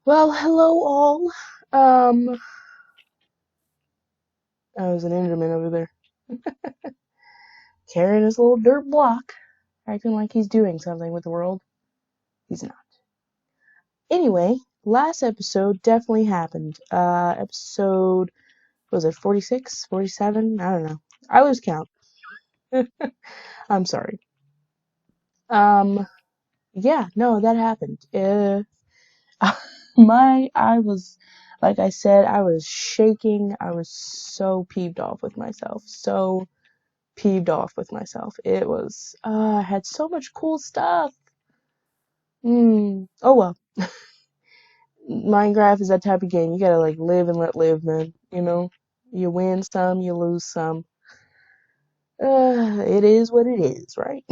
Well, hello all. Um, oh, there's an Enderman over there carrying his little dirt block, acting like he's doing something with the world. He's not. Anyway, last episode definitely happened. Episode, was it 46, 47? I don't know. I lose count. I'm sorry. Um, yeah, no, that happened. I was, like I said, I was shaking. I was so peeved off with myself. So peeved off with myself. It was, I had so much cool stuff. Oh well. Minecraft is that type of game. You gotta like live and let live, man. You know, you win some, you lose some. It is what it is, right?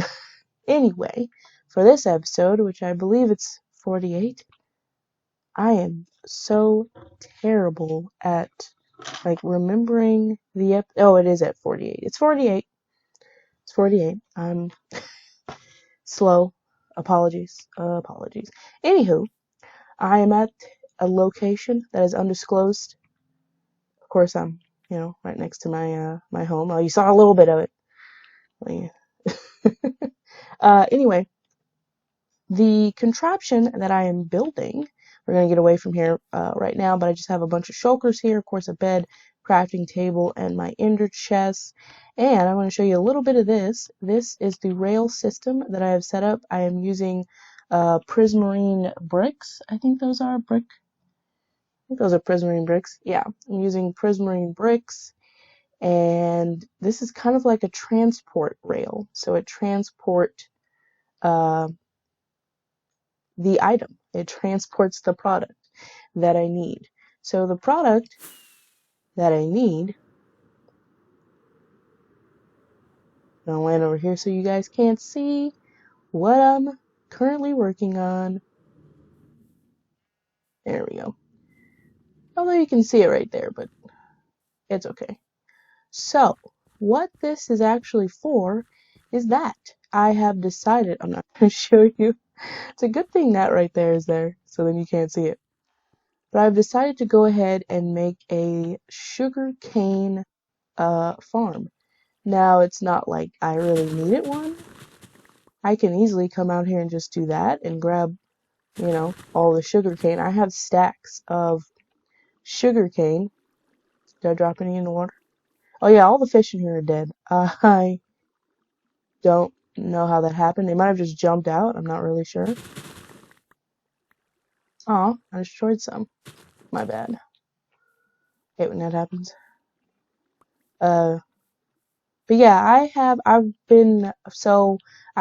Anyway, for this episode, which I believe it's 48, I am so terrible at like remembering the oh, it is at 48. It's 48. It's 48. I'm slow. Apologies. Apologies. Anywho, I am at a location that is undisclosed. Of course, I'm, right next to my home. Oh, you saw a little bit of it. Like, anyway, the contraption that I am building, we're gonna get away from here right now, but I just have a bunch of shulkers here, of course, a bed, crafting table, and my ender chest. And I'm going to show you a little bit of this. This is the rail system that I have set up. I am using prismarine bricks. I think those are those are prismarine bricks. Yeah, I'm using prismarine bricks, and this is kind of like a transport rail. So it uh, the item. It transports the product that I need. So the product that I need, I'm gonna land over here so you guys can't see what I'm currently working on. There we go. Although you can see it right there, but it's okay. So, what this is actually for is that I have decided, I'm not going to show you. It's a good thing that right there is there, so then you can't see it. But I've decided to go ahead and make a sugarcane farm. Now, it's not like I really needed one. I can easily come out here and just do that and grab, all the sugarcane. I have stacks of sugarcane. Did I drop any in the water? Oh yeah, all the fish in here are dead. I don't know how that happened. They might have just jumped out. I'm not really sure. Oh, I destroyed some. My bad. Hate when that happens. Uh, but yeah, I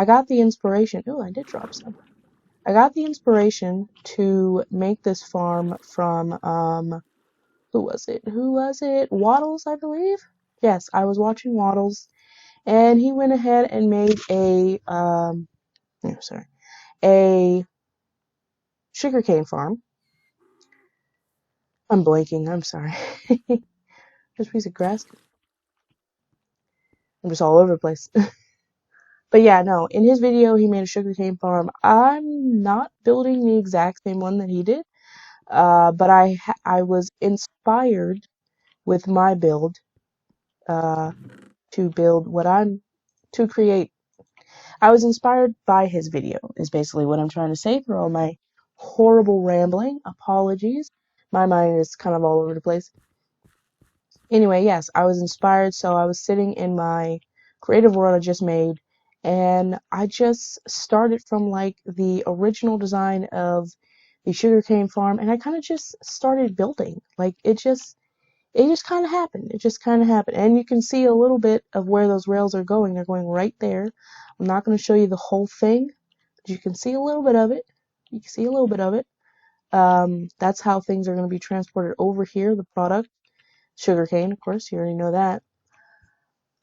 got the inspiration. Oh, I did drop some. I got the inspiration to make this farm from, who was it? Who was it? Waddles, I believe? Yes, I was watching Waddles, and he went ahead and made a sugarcane farm. I'm blanking, I'm sorry. Just a piece of grass. I'm just all over the place. But yeah, no, in his video, he made a sugarcane farm. I'm not building the exact same one that he did, but I was inspired with my build to build to create. I was inspired by his video, is basically what I'm trying to say for all my horrible rambling. Apologies. My mind is kind of all over the place. Anyway, yes, I was inspired, so I was sitting in my creative world I just made, and I just started from like the original design of the sugarcane farm, and I kind of just started building. Like it just kind of happened. It just kind of happened, and you can see a little bit of where those rails are going. They're going right there. I'm not going to show you the whole thing, but you can see a little bit of it. You can see a little bit of it. That's how things are going to be transported over here. The product. Sugarcane, of course, you already know that.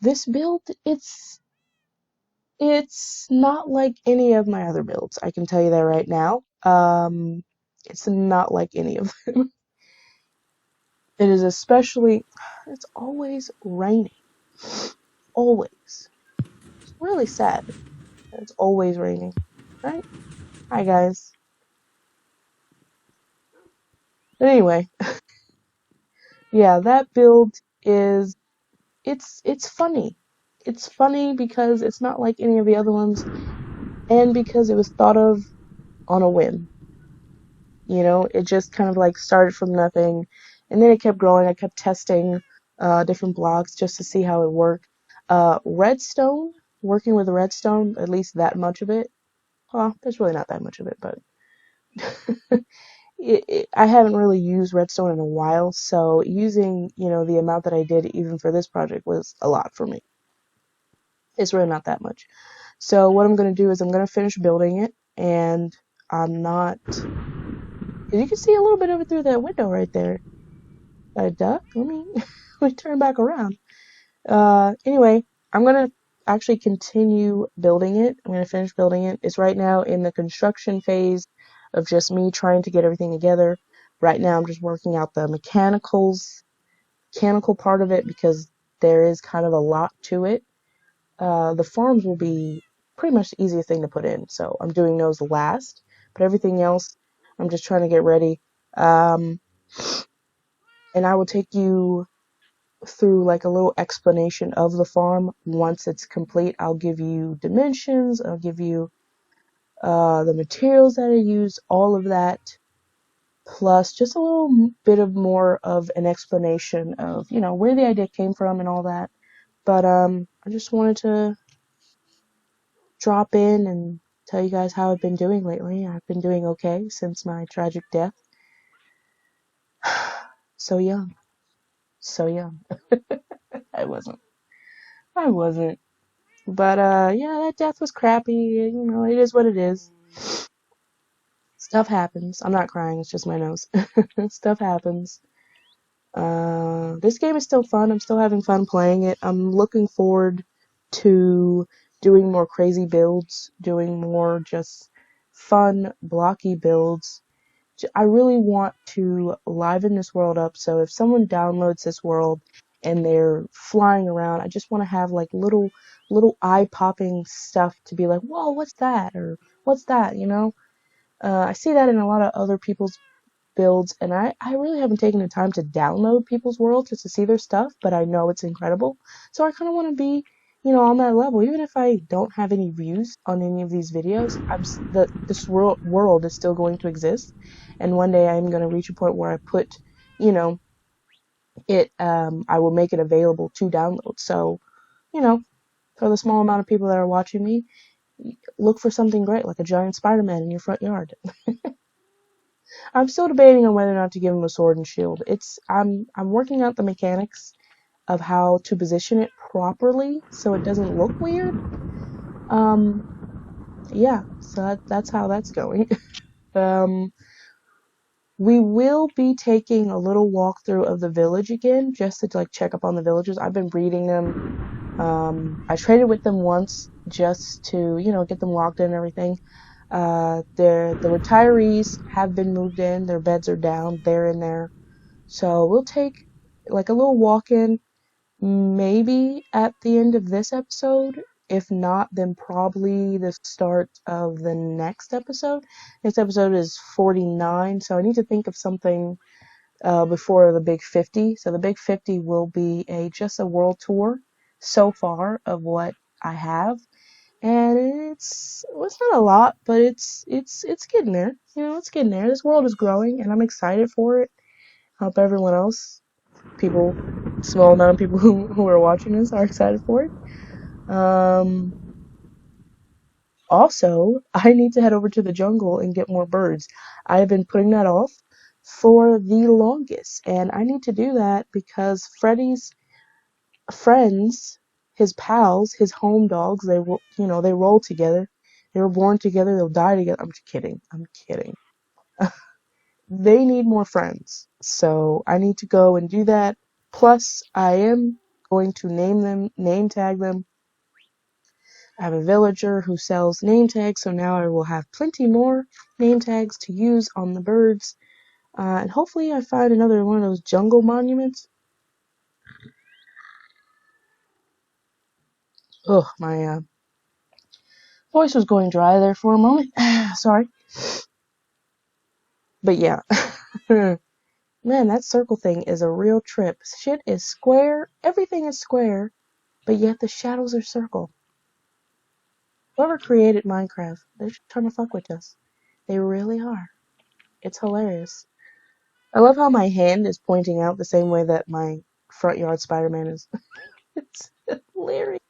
This build, it's not like any of my other builds. I can tell you that right now. It's not like any of them. It is it's always raining. Always. It's really sad that it's always raining, right? Hi, guys. But anyway, yeah, that build is it's funny. It's funny because it's not like any of the other ones, and because it was thought of on a whim. You know, it just kind of like started from nothing, and then it kept growing. I kept testing different blocks just to see how it worked. Redstone, working with redstone, at least that much of it. Well, there's really not that much of it, but I haven't really used redstone in a while, so using, the amount that I did even for this project was a lot for me. It's really not that much. So what I'm going to do is I'm going to finish building it, and I'm not, you can see a little bit of it through that window right there. A duck? Let me, let me turn back around. Anyway, I'm going to actually continue building it. I'm going to finish building it. It's right now in the construction phase of just me trying to get everything together. Right now I'm just working out the mechanical part of it because there is kind of a lot to it. The farms will be pretty much the easiest thing to put in, so I'm doing those last. But everything else, I'm just trying to get ready. Um, and I will take you through like a little explanation of the farm once it's complete. I'll give you dimensions, I'll give you the materials that I use, all of that, plus just a little bit of more of an explanation of, where the idea came from and all that. But I just wanted to drop in and tell you guys how I've been doing lately. I've been doing okay since my tragic death. So young. So young. I wasn't. I wasn't. But yeah, that death was crappy. It is what it is. Stuff happens. I'm not crying, it's just my nose. Stuff happens. This game is still fun. I'm still having fun playing it. I'm looking forward to doing more crazy builds, doing more just fun, blocky builds. I really want to liven this world up. So if someone downloads this world and they're flying around, I just want to have like little eye-popping stuff to be like, whoa, what's that? Or what's that? I see that in a lot of other people's builds, and I really haven't taken the time to download people's world just to see their stuff, but I know it's incredible. So I kind of want to be, on that level. Even if I don't have any views on any of these videos, this world is still going to exist, and one day I'm going to reach a point where I put, you know, I will make it available to download. So, you know, for the small amount of people that are watching me, look for something great like a giant Spider-Man in your front yard. I'm still debating on whether or not to give him a sword and shield. I'm working out the mechanics of how to position it properly so it doesn't look weird. Yeah, so that's how that's going. um, we will be taking a little walkthrough of the village again, just to like check up on the villagers. I've been breeding them. I traded with them once just to, get them locked in and everything. The retirees have been moved in. Their beds are down. They're in there. So we'll take like a little walk in, maybe at the end of this episode. If not, then probably the start of the next episode. Next episode is 49, so I need to think of something before the big 50. So the big 50 will be just a world tour so far of what I have. And it's not a lot, but it's getting there. It's getting there. This world is growing, and I'm excited for it. Hope everyone else, small amount of people who are watching this, are excited for it. Also, I need to head over to the jungle and get more birds. I have been putting that off for the longest, and I need to do that because Freddy's friends, his pals, his home dogs, they roll together. They were born together, they'll die together. I'm just kidding. I'm kidding. They need more friends. So I need to go and do that. Plus, I am going to name tag them. I have a villager who sells name tags, so now I will have plenty more name tags to use on the birds. And hopefully I find another one of those jungle monuments. Ugh, my voice was going dry there for a moment. Sorry. But yeah. Man, that circle thing is a real trip. Shit is square, everything is square, but yet the shadows are circle. Whoever created Minecraft, they're just trying to fuck with us. They really are. It's hilarious. I love how my hand is pointing out the same way that my front yard Spider-Man is. It's hilarious.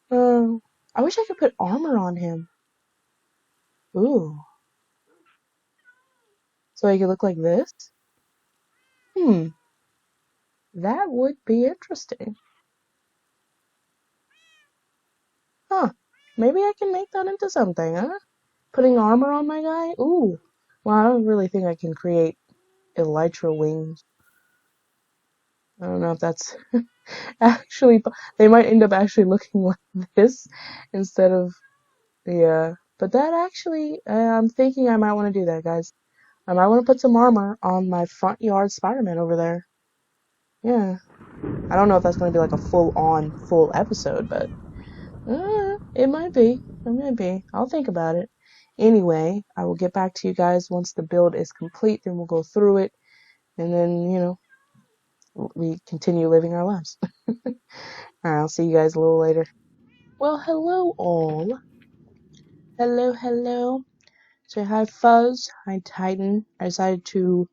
Um, I wish I could put armor on him. Ooh. So he could look like this? Hmm. That would be interesting. Huh. Maybe I can make that into something, huh? Putting armor on my guy? Ooh. Well, I don't really think I can create elytra wings. I don't know if that's actually, they might end up actually looking like this instead of the, but that actually, I'm thinking I might want to do that, guys. I might want to put some armor on my front yard Spider-Man over there. Yeah. I don't know if that's going to be like a full episode, but it might be. It might be. I'll think about it. Anyway, I will get back to you guys once the build is complete, then we'll go through it, and then, we continue living our lives. Alright, I'll see you guys a little later. Well, hello all. Hello, hello. Say hi, Fuzz. Hi, Titan. I decided to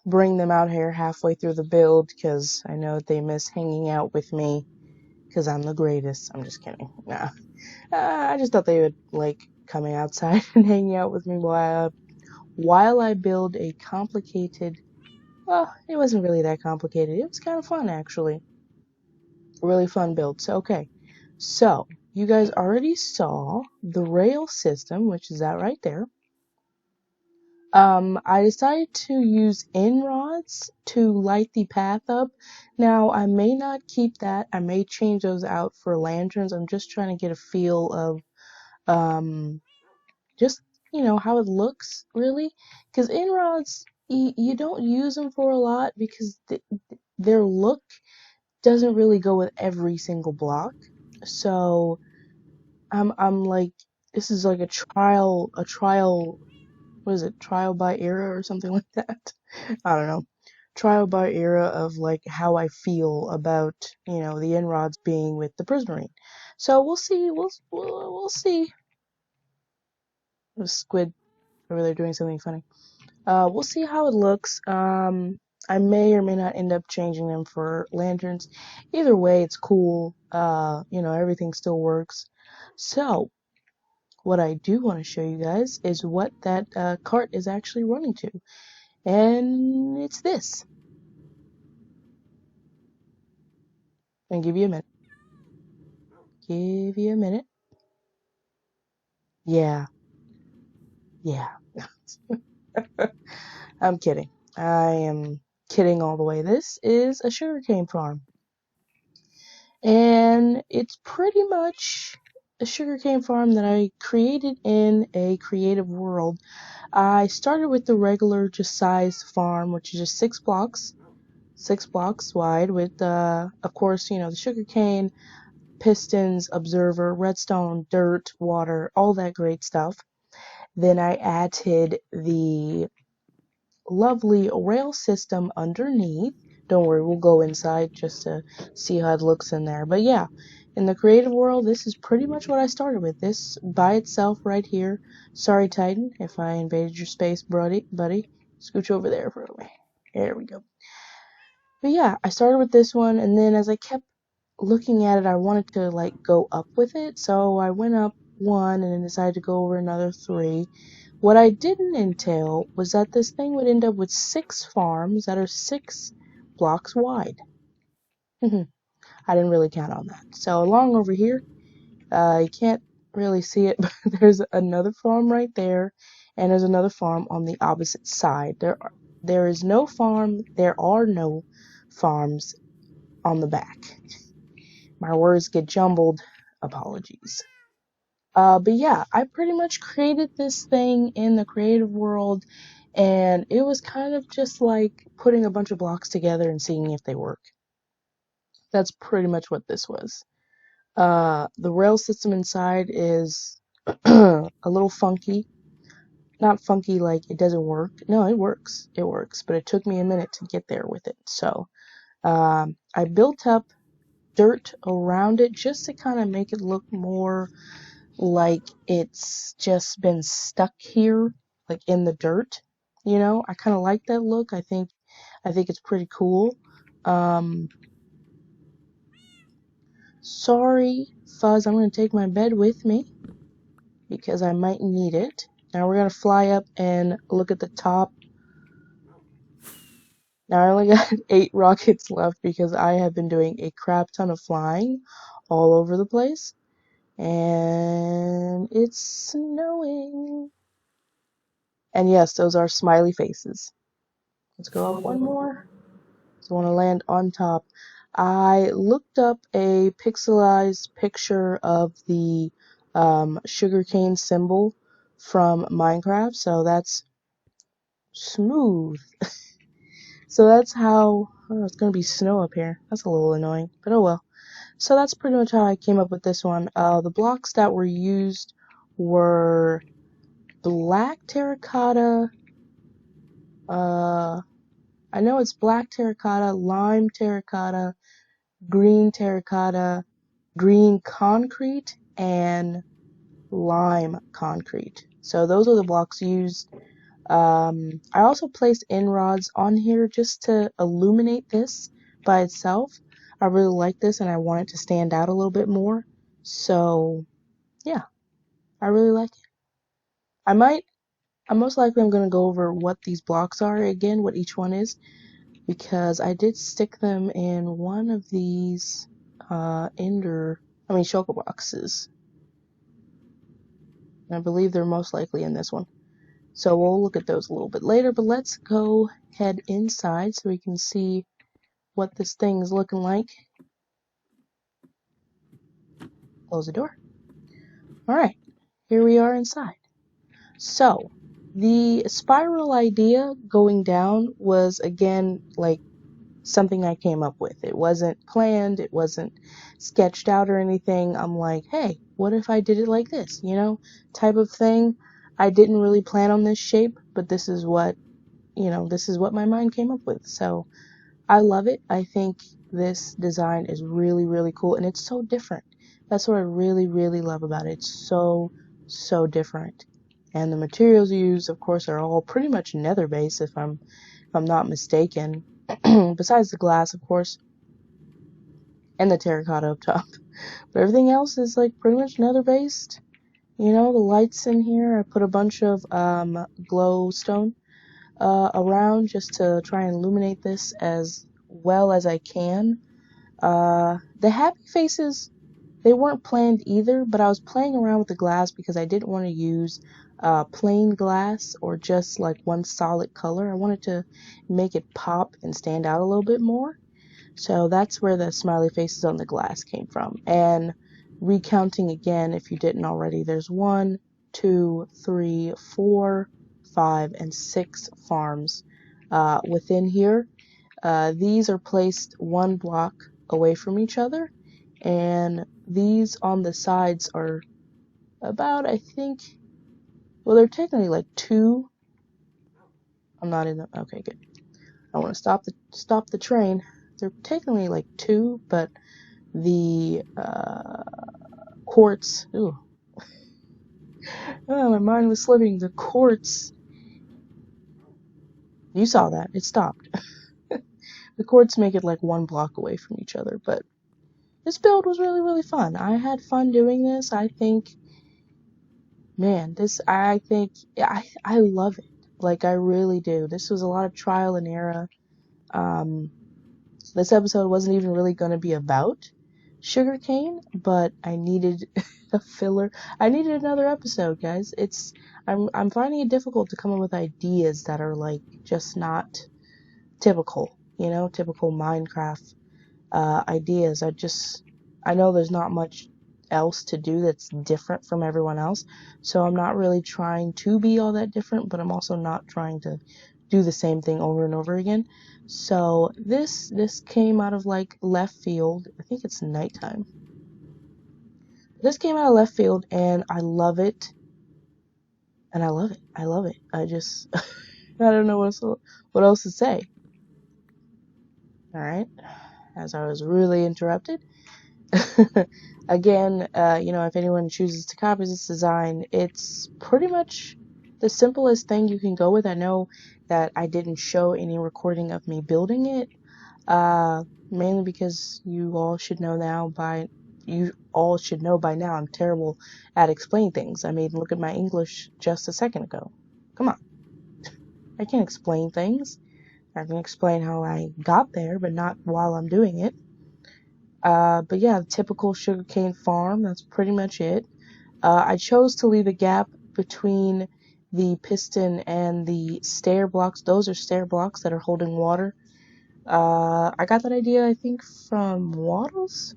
bring them out here halfway through the build because I know they miss hanging out with me because I'm the greatest. I'm just kidding. Nah. I just thought they would like coming outside and hanging out with me while I build a complicated. Well, it wasn't really that complicated. It was kind of fun actually. A really fun build. So okay. So you guys already saw the rail system, which is that right there. I decided to use rods to light the path up. Now, I may not keep that. I may change those out for lanterns. I'm just trying to get a feel of, just, how it looks, really. Because rods, you don't use them for a lot because their look doesn't really go with every single block. So, I'm like, this is like a trial, what is it, trial by era or something like that? I don't know. Trial by era of like how I feel about, the inrods being with the prismarine. So we'll see. We'll see. The squid over there doing something funny. We'll see how it looks. I may or may not end up changing them for lanterns. Either way, it's cool. Everything still works. So what I do want to show you guys is what that cart is actually running to. And it's this. And give you a minute. Give you a minute. Yeah. Yeah. I'm kidding. I am kidding all the way. This is a sugarcane farm. And it's pretty much a sugarcane farm that I created in a creative world. I started with the regular just size farm, which is just 6 blocks wide with, of course, the sugarcane, pistons, observer, redstone, dirt, water, all that great stuff. Then I added the lovely rail system underneath. Don't worry, we'll go inside just to see how it looks in there. But yeah, in the creative world, this is pretty much what I started with. This by itself right here. Sorry, Titan, if I invaded your space, buddy. Scooch over there for me. There we go. But yeah, I started with this one, and then as I kept looking at it, I wanted to like go up with it, so I went up one and then decided to go over another 3. What I didn't entail was that this thing would end up with 6 farms that are 6 blocks wide. I didn't really count on that. So along over here, you can't really see it, but there's another farm right there, and there's another farm on the opposite side. There are no farms on the back. My words get jumbled. Apologies. But yeah, I pretty much created this thing in the creative world, and it was kind of just like putting a bunch of blocks together and seeing if they work. That's pretty much what this was. The rail system inside is a little funky. not funky like it doesn't work. No, it works. It works, but it took me a minute to get there with it. So I built up dirt around it just to kind of make it look more like it's just been stuck here, like in the dirt. You know, I kind of like that look. I think it's pretty cool. Um, Sorry, Fuzz, I'm gonna take my bed with me because I might need it. Now we're gonna fly up and look at the top. Now I only got 8 rockets left because I have been doing a crap ton of flying all over the place. And it's snowing. And yes, those are smiley faces. Let's go up one more. So I want to land on top. I looked up a pixelized picture of the sugarcane symbol from Minecraft, so that's smooth. So that's how, oh, it's going to be snow up here. That's a little annoying, but oh well. So that's pretty much how I came up with this one. The blocks that were used were black terracotta, I know it's black terracotta, lime terracotta, green terracotta, green concrete, and lime concrete. So those are the blocks used. I also placed in rods on here just to illuminate this by itself. I really like this and I want it to stand out a little bit more. So yeah, I really like it. I'm most likely I'm going to go over what these blocks are again, what each one is, because I did stick them in one of these shulker boxes. And I believe they're most likely in this one. So we'll look at those a little bit later, but let's go head inside so we can see what this thing is looking like. Close the door. Alright, here we are inside. So, the spiral idea going down was, again, like something I came up with. It wasn't planned, it wasn't sketched out or anything. I'm like, hey, what if I did it like this, you know, type of thing. I didn't really plan on this shape, but this is what, this is what my mind came up with. So I love it. I think this design is really, really cool, and it's so different. That's what I really, really love about it. It's so, so different. And the materials used, of course, are all pretty much nether based, if I'm not mistaken. Besides the glass, of course, and the terracotta up top. But everything else is like pretty much nether based. You know, the lights in here, I put a bunch of glowstone around just to try and illuminate this as well as I can. The happy faces, they weren't planned either, but I was playing around with the glass because I didn't want to use plain glass or just like one solid color. I wanted to make it pop and stand out a little bit more. So that's where the smiley faces on the glass came from. And recounting again, if you didn't already, there's 1, 2, 3, 4, 5, and 6 farms within here. These are placed one block away from each other, and these on the sides are about, I think, well, they're technically like 2. I'm not in the, okay, good. I want to stop the train. They're technically like 2, but the quartz, ooh, oh, my mind was slipping. The quartz, you saw that, it stopped. The quartz make it like 1 block away from each other, but this build was really, really fun. I had fun doing this. I think, man, I love it. Like, I really do. This was a lot of trial and error. This episode wasn't even really going to be about sugarcane, but I needed a filler. I needed another episode, guys. I'm finding it difficult to come up with ideas that are like just not typical, typical Minecraft ideas. I know there's not much else to do that's different from everyone else, so I'm not really trying to be all that different, but I'm also not trying to do the same thing over and over again. So this came out of like left field. I think it's nighttime. This came out of left field and I love it. and I love it. I love it. I just I don't know what else to say. All right, as I was really interrupted. Again, if anyone chooses to copy this design, it's pretty much the simplest thing you can go with. I know that I didn't show any recording of me building it, mainly because you all should know by now I'm terrible at explaining things. I mean, look at my English just a second ago. Come on. I can't explain things. I can explain how I got there, but not while I'm doing it. But yeah, typical sugarcane farm, that's pretty much it. I chose to leave a gap between the piston and the stair blocks. Those are stair blocks that are holding water. I got that idea, I think, from Waddles.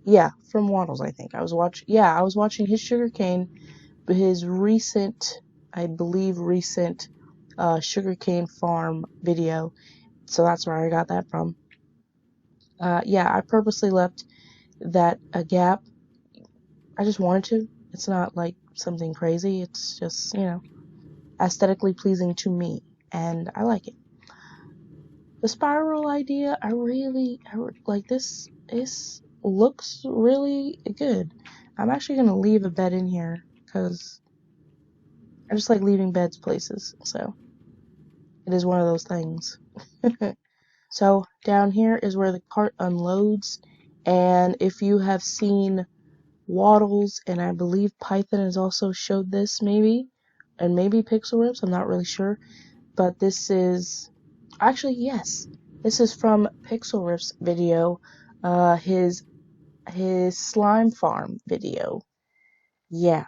Yeah, from Waddles, I think. I was watching his sugarcane, his I believe recent, sugarcane farm video. So that's where I got that from. Yeah, I purposely left that a gap. I just wanted to. It's not like something crazy. It's just, aesthetically pleasing to me, and I like it. The spiral idea, like this. This looks really good. I'm actually gonna leave a bed in here because I just like leaving beds places. So it is one of those things. So down here is where the cart unloads, and if you have seen Waddles, and I believe Python has also showed this maybe, and maybe Pixel Rips, I'm not really sure, but this is, actually, yes, this is from Pixel Rips video, his slime farm video. Yeah,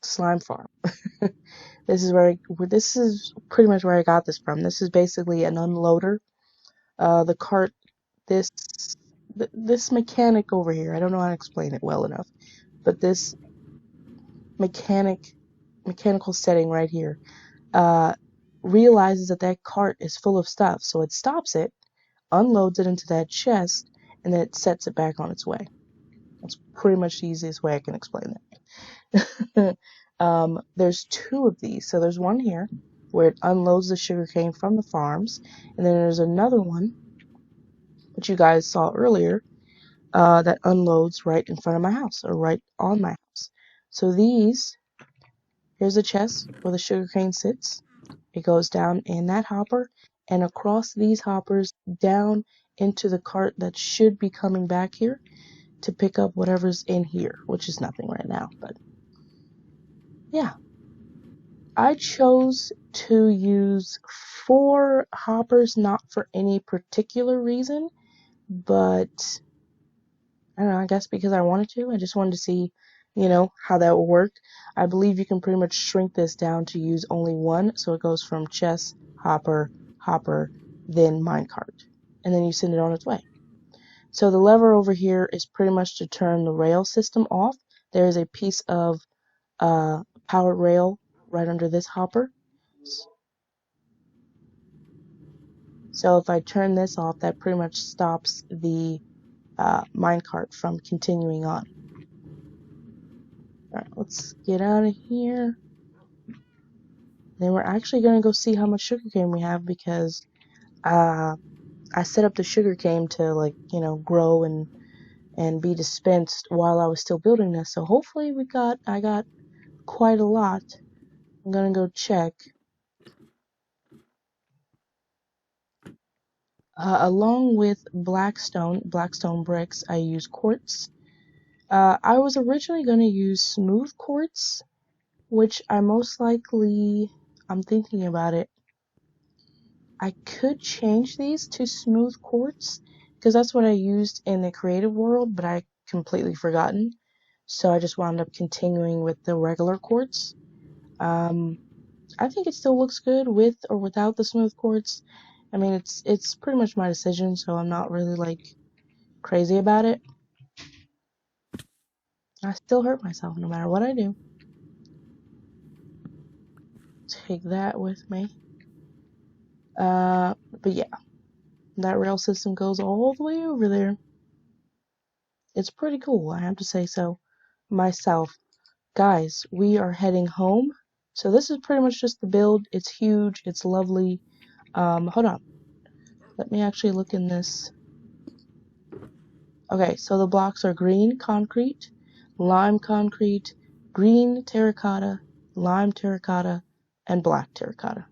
slime farm. This is pretty much where I got this from. This is basically an unloader. The cart, this, this mechanic over here, I don't know how to explain it well enough, but this mechanical setting right here, uh, realizes that cart is full of stuff, so it stops it, unloads it into that chest, and then it sets it back on its way. That's pretty much the easiest way I can explain it. There's two of these. So there's one here where it unloads the sugarcane from the farms, and then there's another one, which you guys saw earlier, that unloads right in front of my house, or right on my house. So here's a chest where the sugarcane sits. It goes down in that hopper and across these hoppers down into the cart that should be coming back here to pick up whatever's in here, which is nothing right now. But yeah, I chose to use 4 hoppers, not for any particular reason, but I don't know, I guess because I wanted to. I just wanted to see, how that would work. I believe you can pretty much shrink this down to use only one. So it goes from chest, hopper, hopper, then minecart. And then you send it on its way. So the lever over here is pretty much to turn the rail system off. There is a piece of powered rail right under this hopper. So if I turn this off, that pretty much stops the minecart from continuing on. Alright, let's get out of here. Then we're actually going to go see how much sugarcane we have because I set up the sugarcane to grow and be dispensed while I was still building this. So hopefully I got quite a lot. I'm going to go check. Along with blackstone bricks, I use quartz. I was originally going to use smooth quartz, which I'm thinking about it. I could change these to smooth quartz because that's what I used in the creative world, but I completely forgotten. So I just wound up continuing with the regular quartz. I think it still looks good with or without the smooth quartz. I mean, it's pretty much my decision, so I'm not really crazy about it. I still hurt myself no matter what I do. Take that with me. But yeah, that rail system goes all the way over there. It's pretty cool, I have to say so myself. guys, we are heading home. So this is pretty much just the build. It's huge. It's lovely. Hold on. Let me actually look in this. Okay, so the blocks are green concrete, lime concrete, green terracotta, lime terracotta, and black terracotta.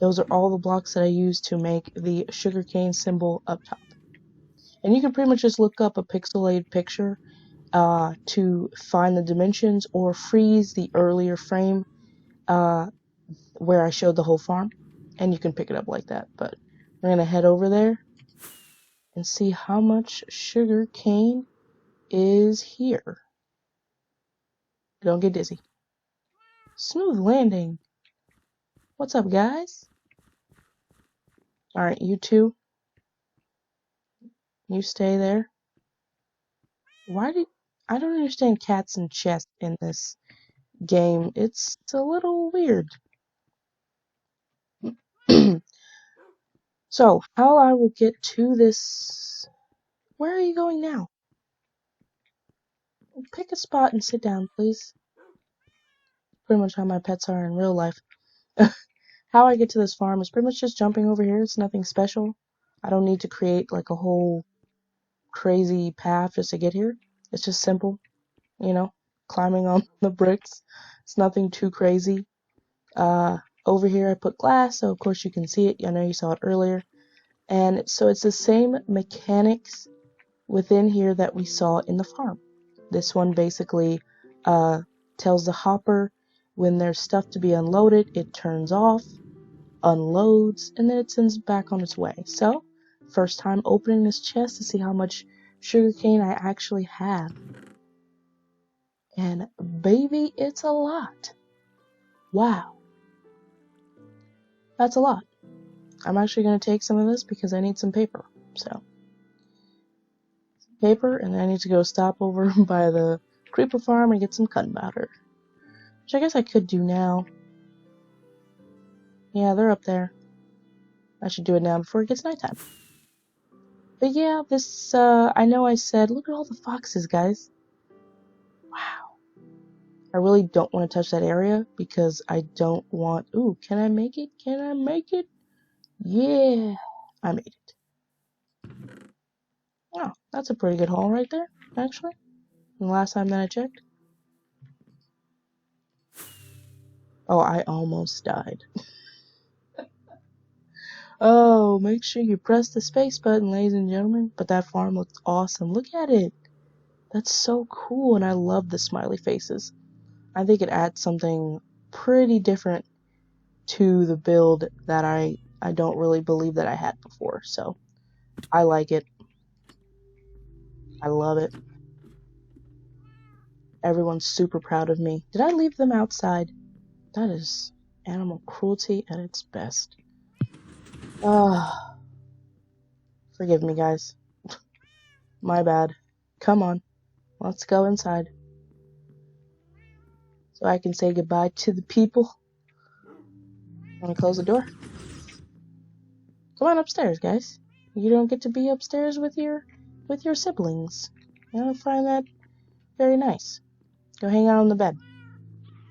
Those are all the blocks that I use to make the sugarcane symbol up top. And you can pretty much just look up a pixelated picture to find the dimensions or freeze the earlier frame where I showed the whole farm. And you can pick it up like that. But we're going to head over there and see how much sugarcane is here. Don't get dizzy. Smooth landing. What's up, guys? Alright, you two. You stay there. I don't understand cats and chests in this game. It's a little weird. So, how I will get to this... Where are you going now? Pick a spot and sit down, please. Pretty much how my pets are in real life. How I get to this farm is pretty much just jumping over here. It's nothing special. I don't need to create like a whole crazy path just to get here. It's just simple, you know, climbing on the bricks. It's nothing too crazy. Over here I put glass, so of course you can see it. I know you saw it earlier. And so it's the same mechanics within here that we saw in the farm. This one basically tells the hopper when there's stuff to be unloaded, it turns off, unloads, and then it sends it back on its way. So, first time opening this chest to see how much sugarcane I actually have. And baby, it's a lot. Wow. That's a lot. I'm actually going to take some of this because I need some paper. So, paper, and then I need to go stop over by the creeper farm and get some gunpowder. Which I guess I could do now. Yeah, they're up there. I should do it now before it gets nighttime. But yeah, this, I know I said, look at all the foxes, guys. Wow. I really don't want to touch that area because I don't want... Ooh, can I make it? Can I make it? Yeah, I made it. Oh, that's a pretty good haul right there, actually. And the last time that I checked. Oh, I almost died. Oh, make sure you press the space button, ladies and gentlemen. But that farm looks awesome. Look at it. That's so cool, and I love the smiley faces. I think it adds something pretty different to the build that I don't really believe that I had before. So, I like it. I love it. Everyone's super proud of me. Did I leave them outside? That is animal cruelty at its best. Ah, forgive me, guys. My bad. Come on, let's go inside. So I can say goodbye to the people. I'm gonna close the door. Come on upstairs, guys. You don't get to be upstairs with your siblings. I don't find that very nice. Go hang out on the bed.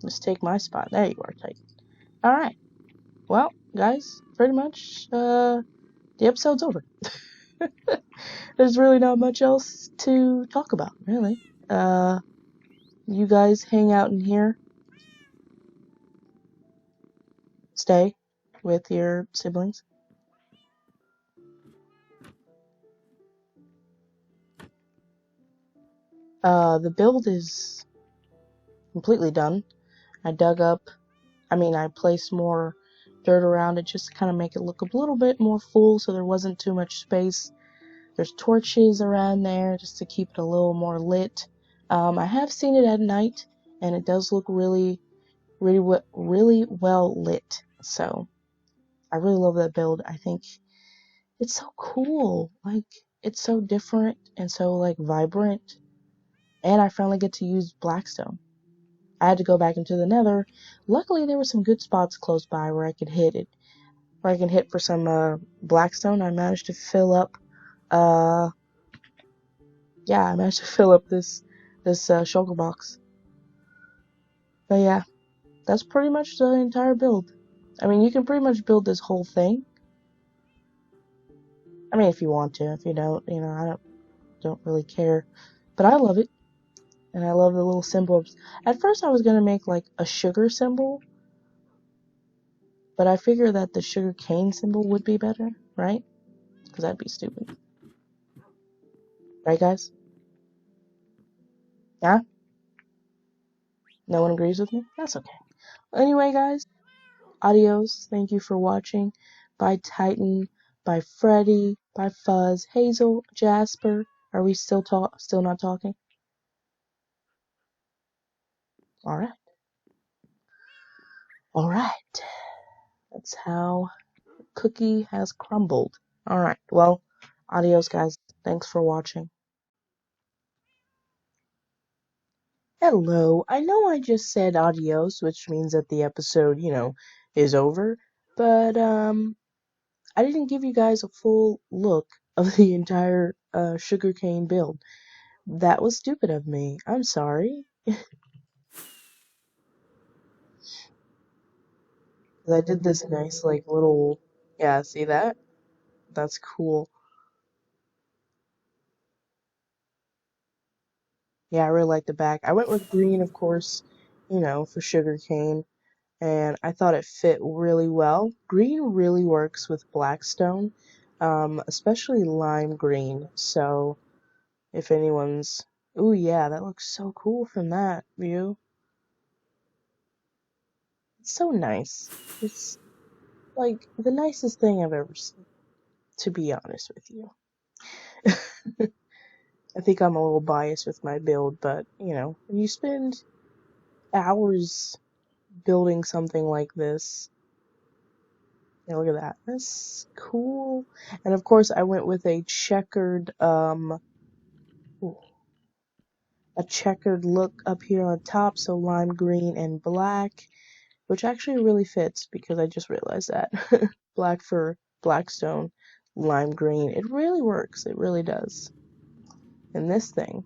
Just take my spot. There you are, Titan. Alright. Well, guys, pretty much, the episode's over. There's really not much else to talk about, really. You guys hang out in here. Stay with your siblings. The build is completely done. I placed more dirt around it just to kind of make it look a little bit more full so there wasn't too much space. There's torches around there just to keep it a little more lit. I have seen it at night, and it does look really well lit. So I really love that build. I think it's so cool. Like, it's so different and so like vibrant. And I finally get to use Blackstone. I had to go back into the Nether. Luckily, there were some good spots close by where I could hit it. Where I can hit for some Blackstone. I managed to fill up. I managed to fill up this shulker box. But yeah, that's pretty much the entire build. I mean, you can pretty much build this whole thing. I mean, if you want to. If you don't, I don't really care. But I love it. And I love the little symbols. At first I was gonna make like a sugar symbol, but I figured that the sugar cane symbol would be better, right? Because that'd be stupid. Right, guys? Yeah? No one agrees with me? That's okay. Anyway, guys, adios. Thank you for watching. Bye, Titan. Bye, Freddy. Bye, Fuzz. Hazel. Jasper. Are we still not talking? Alright. Alright. That's how cookie has crumbled. Alright, well, adios, guys. Thanks for watching. Hello. I know I just said adios, which means that the episode, is over, but I didn't give you guys a full look of the entire sugarcane build. That was stupid of me. I'm sorry. I did this nice like little, yeah, see that? That's cool. Yeah, I really like the back. I went with green, of course, for sugarcane, and I thought it fit really well. Green really works with blackstone, especially lime green. So if anyone's, ooh yeah, that looks so cool from that view. It's so nice. It's like the nicest thing I've ever seen, to be honest with you. I think I'm a little biased with my build, but when you spend hours building something like this, look at that. That's cool. And of course, I went with a checkered, ooh, a checkered look up here on top, so lime green and black, which actually really fits because I just realized that. Black for blackstone, lime green. It really works. It really does. And this thing,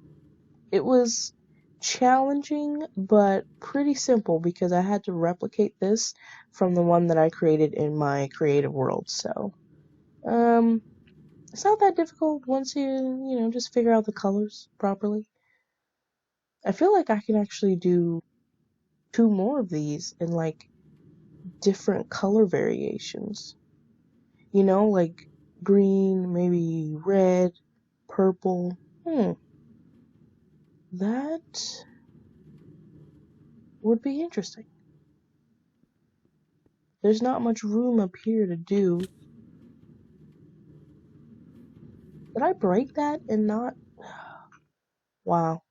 it was challenging but pretty simple because I had to replicate this from the one that I created in my creative world. So, it's not that difficult once you just figure out the colors properly. I feel like I can actually do 2 more of these in like different color variations. Like green, maybe red, purple. That would be interesting. There's not much room up here to do. Did I break that and not? Wow.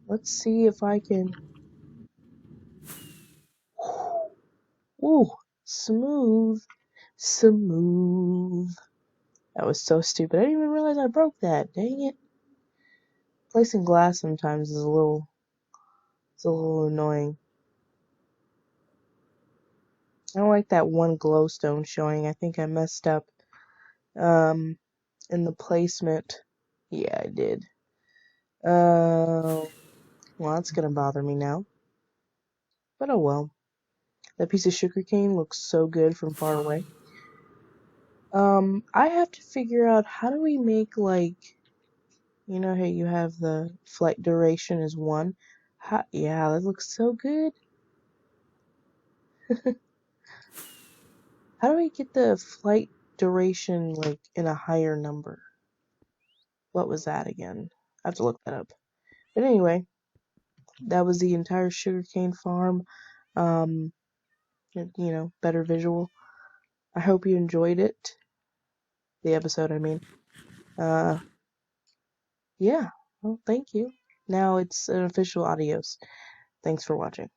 Let's see if I can. Ooh, smooth. Smooth. That was so stupid. I didn't even realize I broke that. Dang it. Placing glass sometimes is it's a little annoying. I don't like that one glowstone showing. I think I messed up in the placement. Yeah, I did. Well, that's gonna bother me now. But oh well. That piece of sugarcane looks so good from far away. I have to figure out how do we make like, how you have the flight duration is 1. Yeah, that looks so good. How do we get the flight duration like in a higher number? What was that again? I have to look that up. But anyway, that was the entire sugarcane farm. Um, better visual. I hope you enjoyed it. The episode, I mean. Uh, yeah. Well, thank you. Now it's an official adios. Thanks for watching.